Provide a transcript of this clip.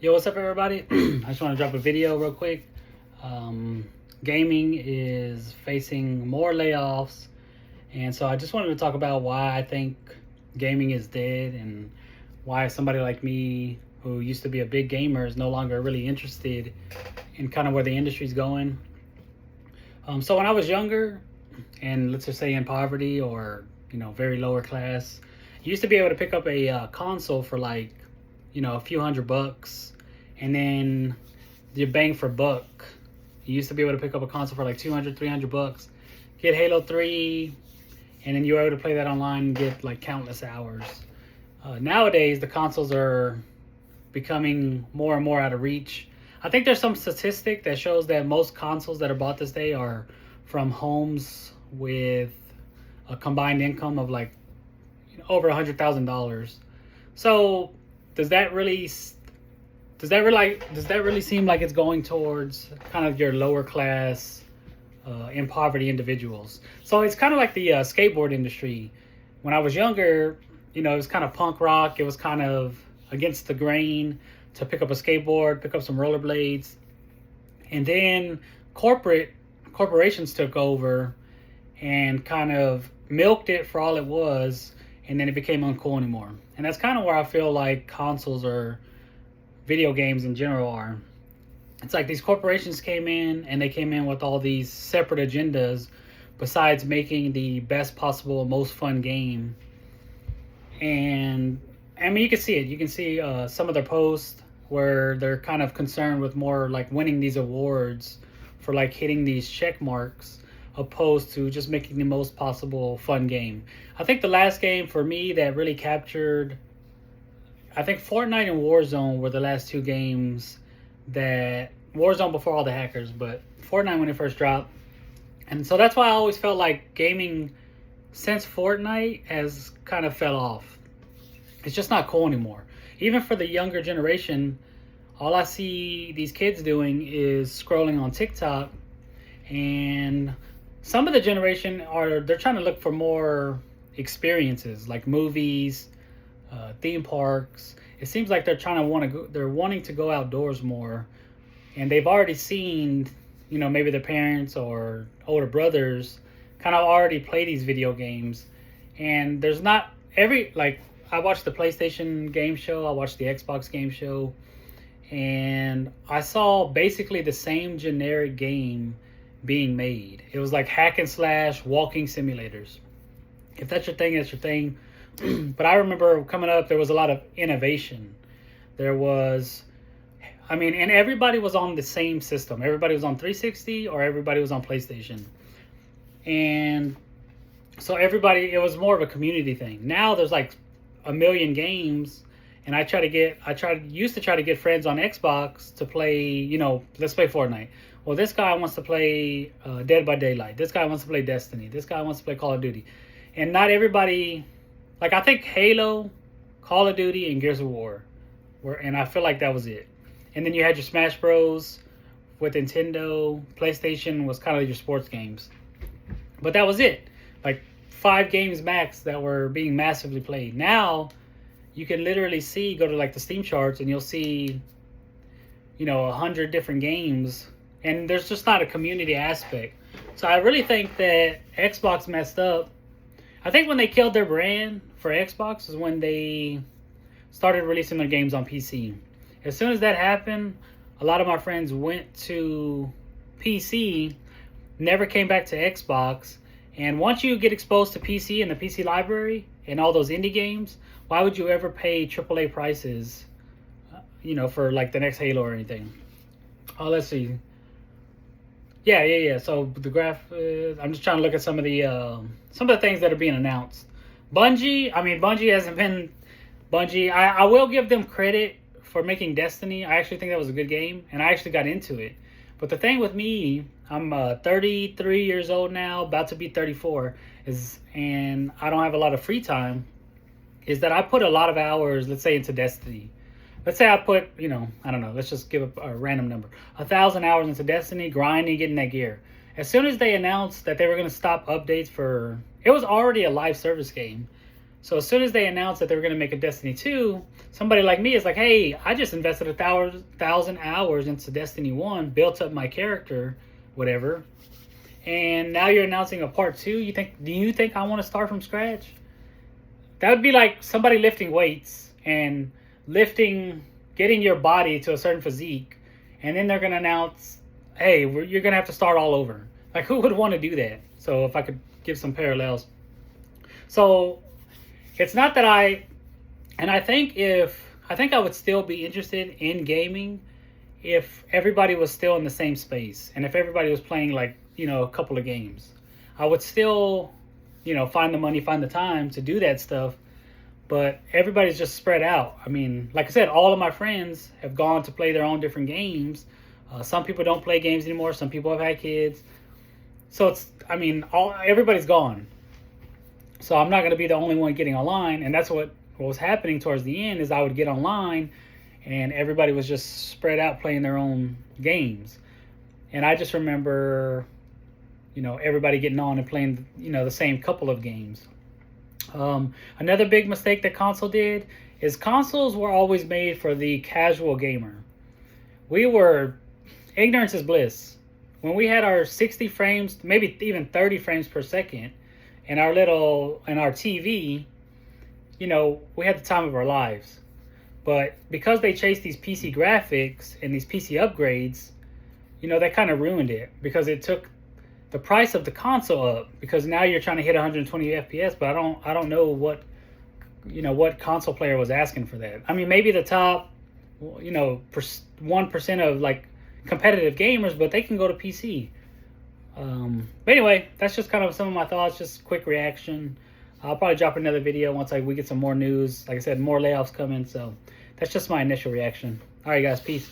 Yo, what's up, everybody? I just want to drop a video real quick. Gaming is facing more layoffs, and so I just wanted to talk about why I think gaming is dead and why somebody like me, who used to be a big gamer, is no longer really interested in kind of where the industry's going. So when I was younger, and let's just say in poverty or very lower class, you used to be able to pick up a console for like a few $100, and then your bang for buck. You used to be able to pick up a console for like $200, $300, get Halo 3, and then you were able to play that online and get like countless hours. Nowadays, the consoles are becoming more and more out of reach. I think there's some statistic that shows that most consoles that are bought this day are from homes with a combined income of like over $100,000. So does that really seem like it's going towards kind of your lower class, in poverty individuals? So it's kind of like the skateboard industry. When I was younger, it was kind of punk rock. It was kind of against the grain to pick up a skateboard, pick up some rollerblades, and then corporations took over and kind of milked it for all it was, and then it became uncool anymore. And that's kind of where I feel like consoles or video games in general are. It's like these corporations came in, and they came in with all these separate agendas besides making the best possible, most fun game. And I mean, you can see it. You can see some of their posts where they're kind of concerned with more like winning these awards for like hitting these check marks, opposed to just making the most possible fun game. I think the last game for me that really captured, I think Fortnite and Warzone were the last two games that, Warzone before all the hackers, but Fortnite when it first dropped. And so that's why I always felt like gaming since Fortnite has kind of fell off. It's just not cool anymore. Even for the younger generation, all I see these kids doing is scrolling on TikTok, and some of the generation they're trying to look for more experiences like movies, theme parks. It seems like they're wanting to go outdoors more, and they've already seen, maybe their parents or older brothers kind of already play these video games. And there's not I watched the PlayStation game show, I watched the Xbox game show, and I saw basically the same generic game being made. It was like hack and slash walking simulators. If that's your thing, that's your thing. But I remember coming up, there was a lot of innovation. There was, and everybody was on the same system. Everybody was on 360 or everybody was on PlayStation. And so it was more of a community thing. Now there's like a million games, and I used to try to get friends on Xbox to play, let's play Fortnite. Well, this guy wants to play Dead by Daylight. This guy wants to play Destiny. This guy wants to play Call of Duty. And not everybody, like I think Halo, Call of Duty, and Gears of War and I feel like that was it. And then you had your Smash Bros. With Nintendo. PlayStation was kind of your sports games. But that was it. Like 5 games max that were being massively played. Now, you can literally go to like the Steam charts, and you'll see, 100 different games, and there's just not a community aspect. So I really think that Xbox messed up. I think when they killed their brand for Xbox is when they started releasing their games on PC. As soon as that happened, a lot of my friends went to PC, never came back to Xbox. And once you get exposed to PC and the PC library and all those indie games, why would you ever pay AAA prices, for like the next Halo or anything? Oh, let's see. Yeah. So the graph, I'm just trying to look at some of the things that are being announced. Bungie hasn't been Bungie. I will give them credit for making Destiny. I actually think that was a good game, and I actually got into it. But the thing with me, I'm 33 years old now, about to be 34, and I don't have a lot of free time, is that I put a lot of hours, let's say, into Destiny. Let's say I put, I don't know, let's just give a random number, 1,000 hours into Destiny, grinding, getting that gear. As soon as they announced that they were going to stop updates it was already a live service game. So as soon as they announced that they were going to make a Destiny 2, somebody like me is like, hey, I just invested 1,000 hours into Destiny 1, built up my character, whatever, and now you're announcing a part 2. Do you think I want to start from scratch? That would be like somebody lifting weights and getting your body to a certain physique, and then they're going to announce, hey, you're going to have to start all over. Like, who would want to do that? So if I could give some parallels. So it's not that I think I would still be interested in gaming if everybody was still in the same space and if everybody was playing like, a couple of games. I would still, find the money, find the time to do that stuff, but everybody's just spread out. I mean, like I said, all of my friends have gone to play their own different games. Some people don't play games anymore. Some people have had kids. So everybody's gone. So I'm not going to be the only one getting online, and that's what was happening towards the end. Is I would get online, and everybody was just spread out playing their own games, and I just remember, everybody getting on and playing, the same couple of games. Another big mistake that console did is consoles were always made for the casual gamer. Ignorance is bliss. When we had our 60 frames, maybe even 30 frames per second, and our TV, we had the time of our lives. But because they chased these PC graphics and these PC upgrades, that kind of ruined it, because it took the price of the console up, because now you're trying to hit 120 FPS, but I don't know what console player was asking for that. I mean, maybe the top 1% of like competitive gamers, but they can go to PC. But anyway, that's just kind of some of my thoughts, just quick reaction. I'll probably drop another video once we get some more news. Like I said, more layoffs coming, so that's just my initial reaction. All right, guys, peace.